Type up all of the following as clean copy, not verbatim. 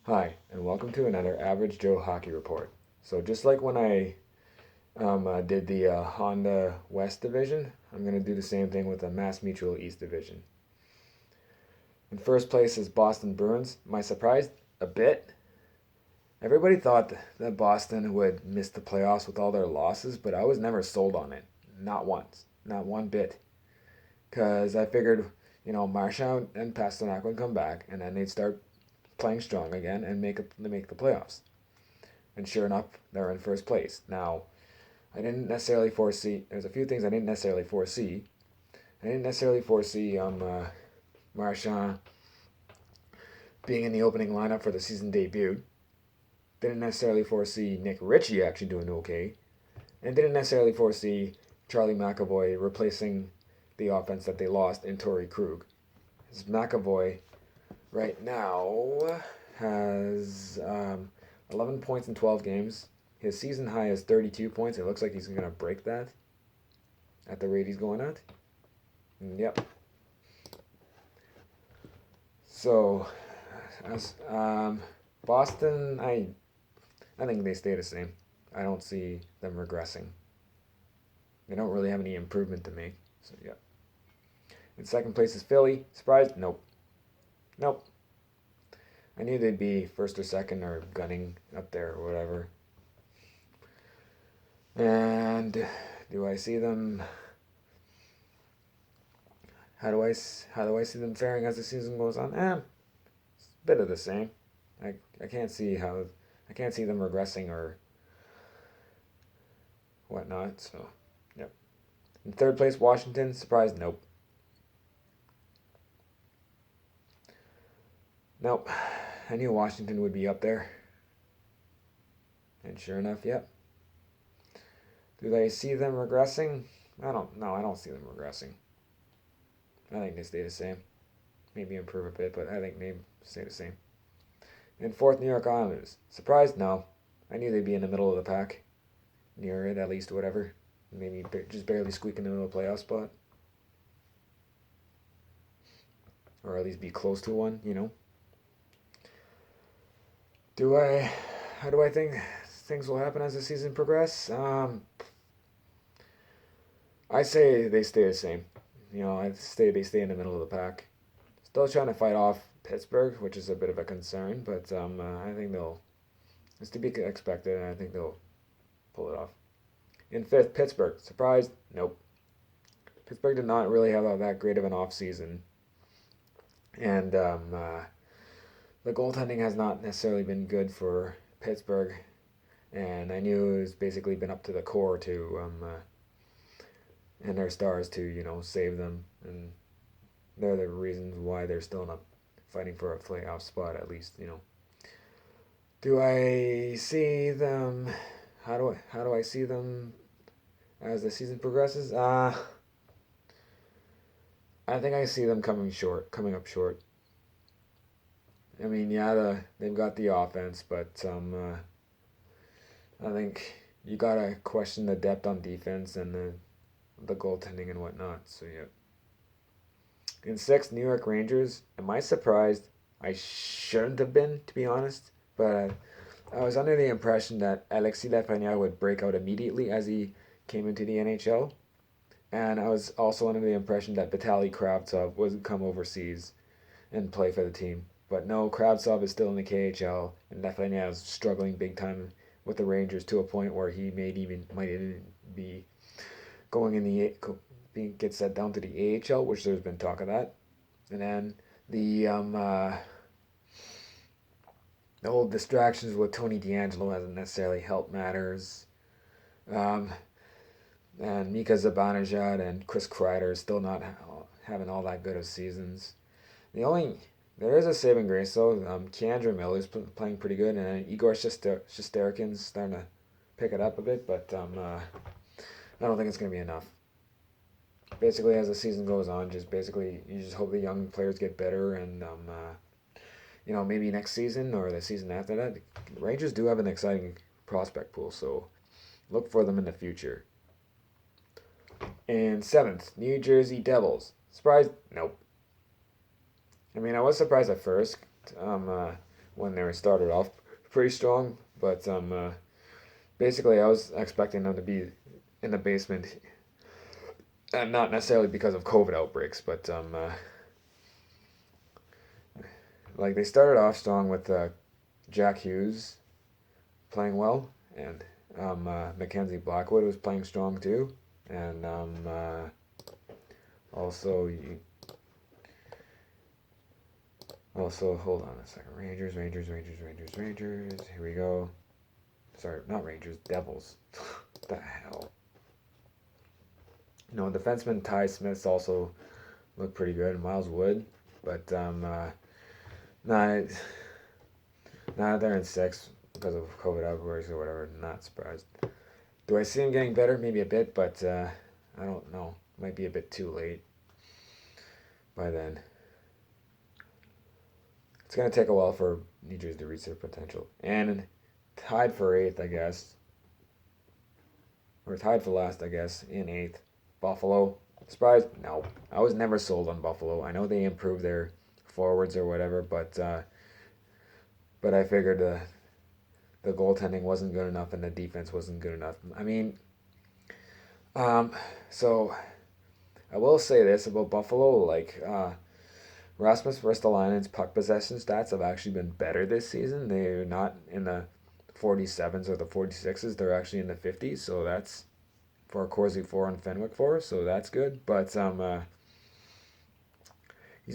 Hi, and welcome to another Average Joe Hockey Report. So just like when I did the Honda West Division, I'm going to do the same thing with the Mass Mutual East Division. In first place is Boston Bruins. Am I surprised? A bit. Everybody thought that Boston would miss the playoffs with all their losses, but I was never sold on it. Not once. Not one bit. Because I figured, Marchand and Pasternak would come back, and then they'd start playing strong again and make the playoffs. And sure enough, they're in first place. Now, I didn't necessarily foresee. There's a few things I didn't necessarily foresee. I didn't necessarily foresee Marchand being in the opening lineup for the season debut. Didn't necessarily foresee Nick Ritchie actually doing okay, and didn't necessarily foresee Charlie McAvoy replacing the offense that they lost in Torrey Krug. As McAvoy right now has 11 points in 12 games. His season high is 32 points. It looks like he's going to break that at the rate he's going at. Yep. So, as Boston, I think they stay the same. I don't see them regressing. They don't really have any improvement to make. So, yeah. In second place is Philly. Surprised? Nope. Nope. I knew they'd be first or second or gunning up there or whatever. And do I see them? How do I see them faring as the season goes on? It's a bit of the same. I can't see them regressing or whatnot. So, yep. In third place, Washington. Surprised? Nope. Nope. I knew Washington would be up there. And sure enough, yep. Do they see them regressing? I don't see them regressing. I think they stay the same. Maybe improve a bit, but I think they stay the same. In fourth, New York Islanders. Surprised? No. I knew they'd be in the middle of the pack. Near it, at least, whatever. Maybe just barely squeak into a playoff spot. Or at least be close to one. How do I think things will happen as the season progresses? I say they stay the same. They stay in the middle of the pack. Still trying to fight off Pittsburgh, which is a bit of a concern, but I think it's to be expected, and I think they'll pull it off. In fifth, Pittsburgh. Surprised? Nope. Pittsburgh did not really have that great of an off season, and the goaltending has not necessarily been good for Pittsburgh, and I knew it's basically been up to the core to and their stars to save them, and they're the reasons why they're still not fighting for a playoff spot at least. Do I see them? How do I see them as the season progresses? I think I see them coming up short. I mean, yeah, they've got the offense, but I think you gotta question the depth on defense and the goaltending and whatnot. So yeah. In sixth, New York Rangers. Am I surprised? I shouldn't have been, to be honest. But I was under the impression that Alexis Lafreniere would break out immediately as he came into the NHL. And I was also under the impression that Vitaly Kravtsov would come overseas and play for the team. But no, Kravtsov is still in the KHL, and Lafreniere is struggling big time with the Rangers to a point where he might even be going in get set down to the AHL, which there's been talk of that. And then the whole distractions with Tony DeAngelo hasn't necessarily helped matters. Um, and Mika Zibanejad and Chris Kreider still not having all that good of seasons. There is a saving grace though. Keandre Miller's playing pretty good, and Igor Shesterkin's starting to pick it up a bit, but I don't think it's going to be enough. Basically, as the season goes on, you just hope the young players get better, and maybe next season or the season after that, the Rangers do have an exciting prospect pool, so look for them in the future. And seventh, New Jersey Devils. Surprised? Nope. I mean, I was surprised at first when they were started off pretty strong, but basically I was expecting them to be in the basement, and not necessarily because of COVID outbreaks, but like they started off strong with Jack Hughes playing well, and Mackenzie Blackwood was playing strong too, and also also hold on a second. Rangers. Here we go. Sorry, not Rangers. Devils. What the hell? No, defenseman Ty Smith's also looked pretty good. Miles Wood, but not they're in six because of COVID outbreaks or whatever. Not surprised. Do I see him getting better? Maybe a bit, but I don't know. Might be a bit too late by then. It's going to take a while for New Jersey to reach their potential. And tied for eighth, I guess. Or tied for last, I guess, in eighth. Buffalo. Surprised? No. I was never sold on Buffalo. I know they improved their forwards or whatever, but I figured the goaltending wasn't good enough and the defense wasn't good enough. I mean, so I will say this about Buffalo, like Rasmus Ristolainen's puck possession stats have actually been better this season. They're not in the 47s or the 46s. They're actually in the 50s, so that's for Corsi 4 and Fenwick 4, so that's good. But he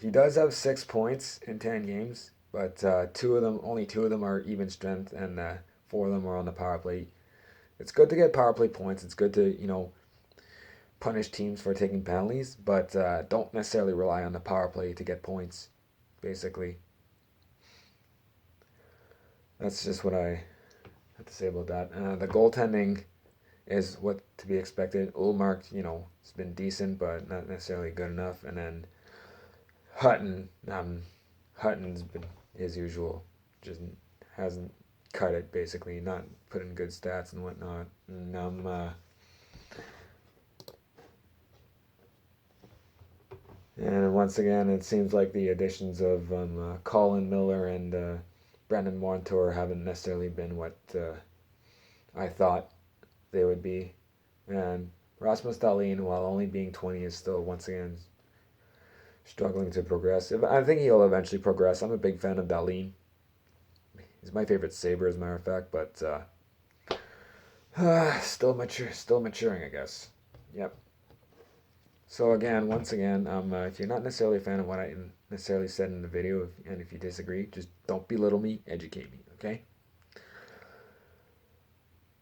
does have 6 points in 10 games, but only two of them are even strength, and 4 of them are on the power play. It's good to get power play points. It's good to punish teams for taking penalties, but don't necessarily rely on the power play to get points. Basically, that's just what I have to say about that. The goaltending is what to be expected. Ullmark, has been decent, but not necessarily good enough. And then Hutton's been his usual, just hasn't cut it, basically, not put in good stats and whatnot. And once again, it seems like the additions of Colin Miller and Brendan Montour haven't necessarily been what I thought they would be. And Rasmus Dahlin, while only being 20, is still once again struggling to progress. I think he'll eventually progress. I'm a big fan of Dahlin. He's my favorite Sabre, as a matter of fact, but still maturing, I guess. Yep. So again, once again, if you're not necessarily a fan of what I necessarily said in the video, and if you disagree, just don't belittle me, educate me, okay?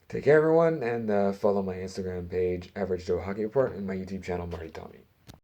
Take care, everyone, and follow my Instagram page, Average Joe Hockey Report, and my YouTube channel, Marty Tommy.